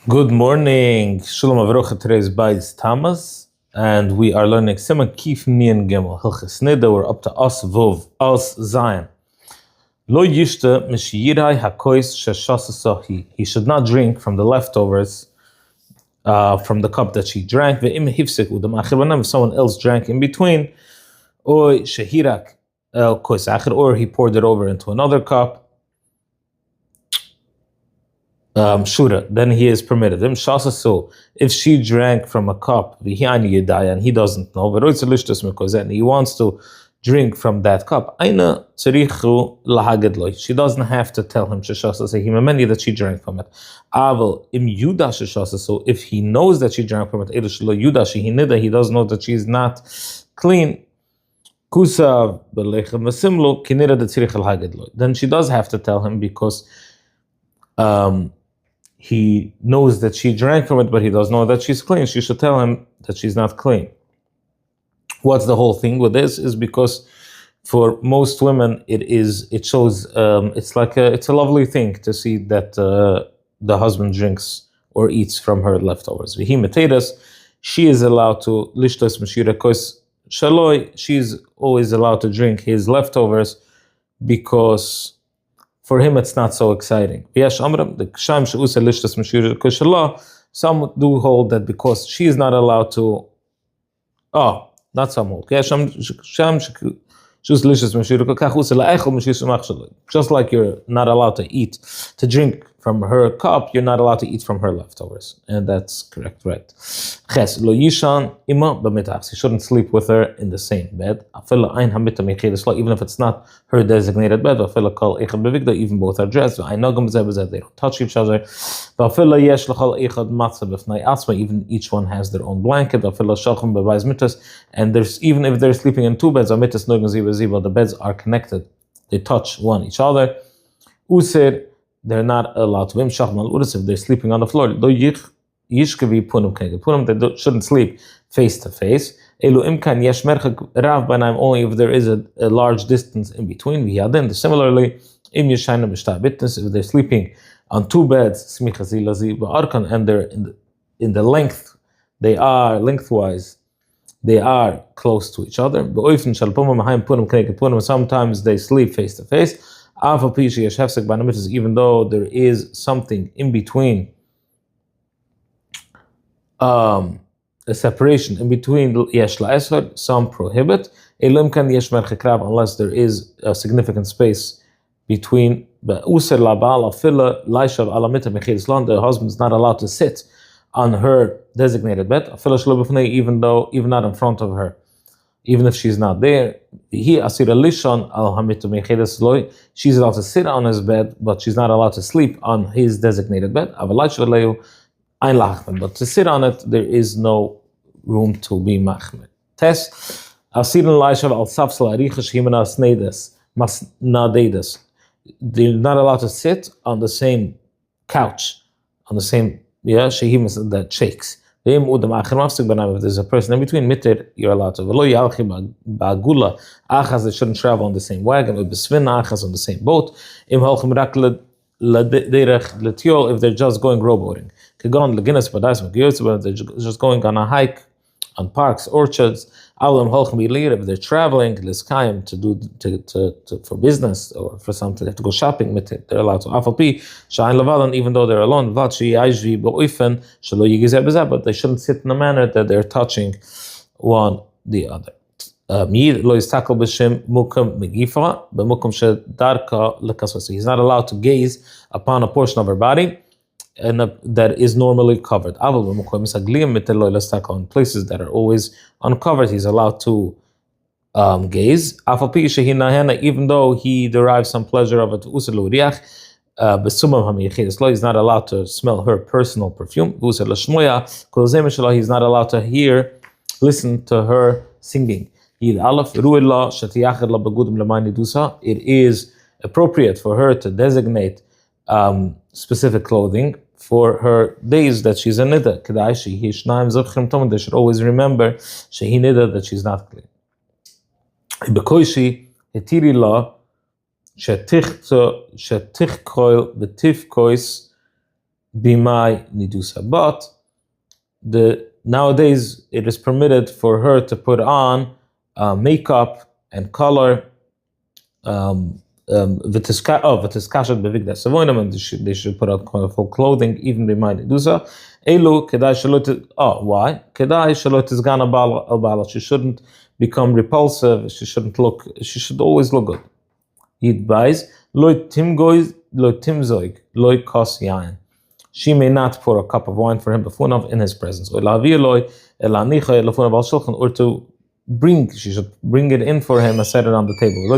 Good morning, Shalom Avrocha. Today's bite Tmuz, and we are learning סימן Kif Nian Gimel Hilchos Nida. We're up to As Vov, As Zion. Lo yishta mishiyirai hakois sheshasasahi. He should not drink from the leftovers from the cup that she drank. Ve'im hifsik udamachir banav. If someone else drank in between, or shehirak el kois acher, or he poured it over into another cup. Shura, then he is permitted. If she drank from a cup, and he doesn't know, and he wants to drink from that cup, she doesn't have to tell him that she drank from it. If he knows that she drank from it, he doesn't know that she's not clean, then she does have to tell him because he knows that she drank from it, but he doesn't know that she's clean. She should tell him that she's not clean. What's the whole thing with this is because for most women, it shows, it's a lovely thing to see that the husband drinks or eats from her leftovers. She is allowed to, she's always allowed to drink his leftovers because for him, it's not so exciting. Some do hold that because she is not allowed to. Not some hold. Just like you're not allowed to drink from her cup, you're not allowed to eat from her leftovers. And that's correct, right? She shouldn't sleep with her in the same bed. Even if it's not her designated bed, even both are dressed. They don't touch each other. Even each one has their own blanket. And even if they're sleeping in two beds, the beds are connected. They touch one each other. They're not allowed to. If they're sleeping on the floor, they shouldn't sleep face to face. Only if there is a large distance in between. Similarly, if they're sleeping on two beds, and they're in the length, they are lengthwise, they are close to each other. Sometimes they sleep face to face. Even though there is something in between, a separation in between, some prohibit, unless there is a significant space between. The husband is not allowed to sit on her designated bed, even not in front of her. Even if she's not there, she's allowed to sit on his bed, but she's not allowed to sleep on his designated bed. But to sit on it, there is no room to be machmer. They're not allowed to sit on the same couch, on the same that shakes. If there's a person in between, you're allowed to. They shouldn't travel on the same wagon, on the same boat. If they're just going rowboating. They're just going on a hike, on parks, orchards. If they're traveling for business or for something, they have to go shopping. They're allowed to. Even though they're alone, but they shouldn't sit in a manner that they're touching one the other. He's not allowed to gaze upon a portion of her body and that is normally covered. In places that are always uncovered, he's allowed to gaze. Even though he derives some pleasure of it, he's not allowed to smell her personal perfume. He's not allowed to listen to her singing. It is appropriate for her to designate specific clothing for her days that she's a nida. They should always remember that she's not clean. bimai nidusa. But nowadays it is permitted for her to put on makeup and color. And they should put on full clothing, even bimai nidusa. Elu kedai shalot. Why? Kedai shalot tizgan al bala. She shouldn't become repulsive. She shouldn't look. She should always look good. Yid buys loy timzoig loy kos yain. She may not pour a cup of wine for him in his presence. Or to bring, she should bring it in for him and set it on the table.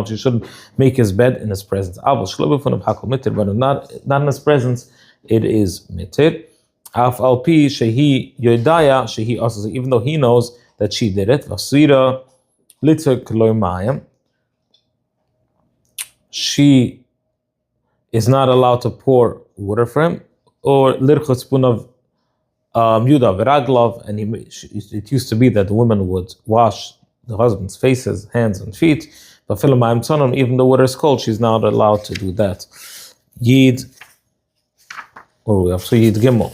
She shouldn't make his bed in his presence. But not in his presence, it is mitir. Even though he knows that she did it. She is not allowed to pour water for him, or lirchot spoon of yuda v'raglov, and it used to be that the women would wash the husband's faces, hands, and feet. But even the water is cold, she's not allowed to do that. Yid, or we have to Yid Gimel.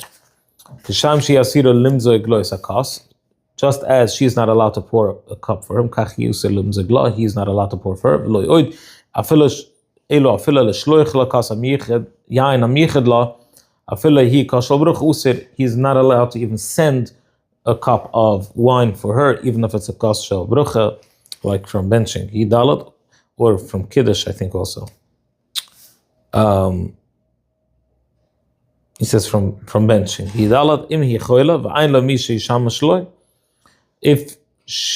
Just as she is not allowed to pour a cup for him, he is not allowed to pour for her. He's not allowed to even send a cup of wine for her, even if it's a kas shel brucha, like from benching. Yidalad, or from Kiddush, I think also. He says from benching. Yidalad im hi choila v'ain la mi sheisham shloi. If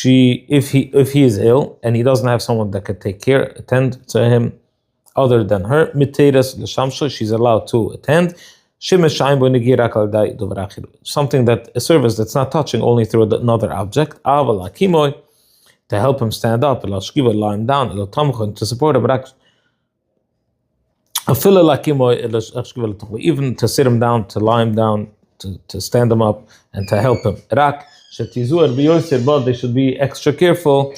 he is ill and he doesn't have someone that could attend to him other than her, miteres l'shamsho, she's allowed to attend. Something that a service that's not touching only through another object. To help him stand up, lie him down, to support him. Even to sit him down, to lie him down, to stand him up, and to help him. But they should be extra careful.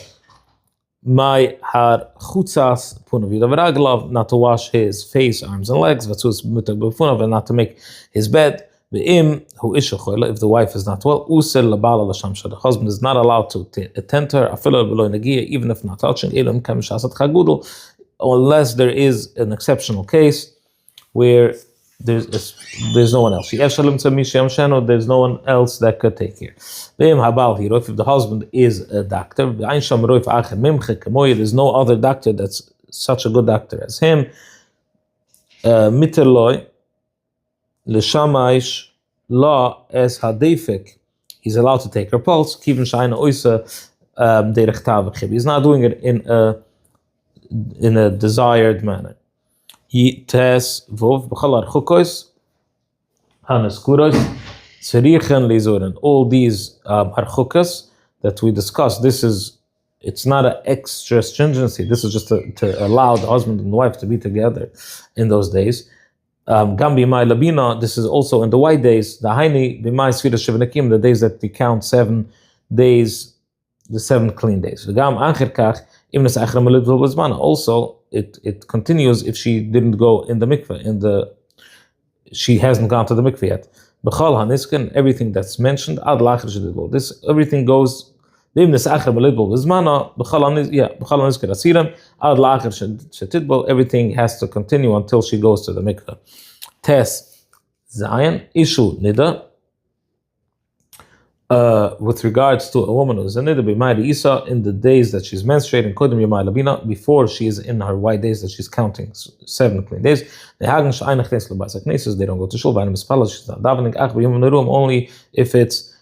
My har chutzas punav not to wash his face, arms, and legs, and not to make his bed. If the wife is not well, the husband is not allowed to attend to her, even if not touching, unless there is an exceptional case where there's no one else. There's no one else that could take care. If the husband is a doctor, there's no other doctor that's such a good doctor as him. He's allowed to take her pulse. He's not doing it in a desired manner. Tes vov b'chalar chukos haneskuros tzerichen lizoren. All these harchukas that we discussed, it's not an extra stringency. This is just to allow the husband and the wife to be together in those days. Gam b'mai labina. This is also in the white days. The haini b'mai sfiras shivnakim, the days that we count 7 days, the 7 clean days. Gam ancher kach imnes achram lidvul b'zmana. Also, it continues if she didn't go in the mikveh, she hasn't gone to the mikveh yet. B'chal hanisken, everything that's mentioned, ad lachar shedidbol. This, everything goes, everything has to continue until she goes to the mikveh. Tes Zayin, Ishu Nida, with regards to a woman who's a nida b'mai isa in the days that she's menstruating, kodem yomai labina, before she is in her white days that she's counting 7 clean days. They don't go to shul. She's not davening. Only if it's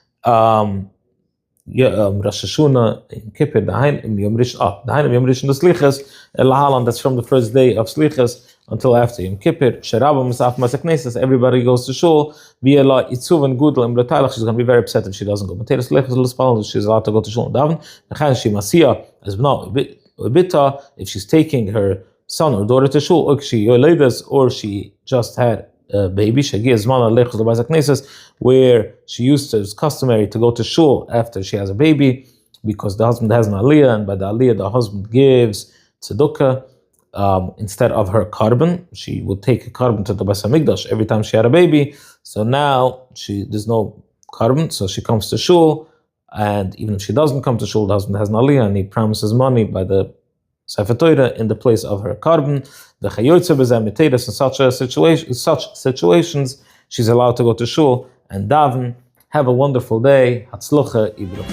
Rosh Hashanah in Kippur, Dahain Yom Rishon the Slichas, Elahalan, that's from the first day of Slichas until after Yom Kippur. Sherabah Masaf Masaknesis, everybody goes to shul. V'yela Itzuv and Gudel and B'Tailach, she's going to be very upset if she doesn't go. Materis Slichas L'Spal, she's allowed to go to shul and daven. Mechan she Masiya, as no Ubita, if she's taking her son or daughter to shul, or she yoledas, or she just had a baby, where she used to, it's customary to go to shul after she has a baby, because the husband has an aliyah, and by the aliyah the husband gives tzedukah. instead of her carbon. She would take a carbon to the Beis Hamikdash every time she had a baby. So now there's no carbon, so she comes to shul, and even if she doesn't come to shul, the husband has an aliyah and he promises money by the Sefer Torah in the place of her carbon. The chayotze b'zeh miteres in such situations, she's allowed to go to shul and daven. Have a wonderful day. Hatzlucha, Ibrahim.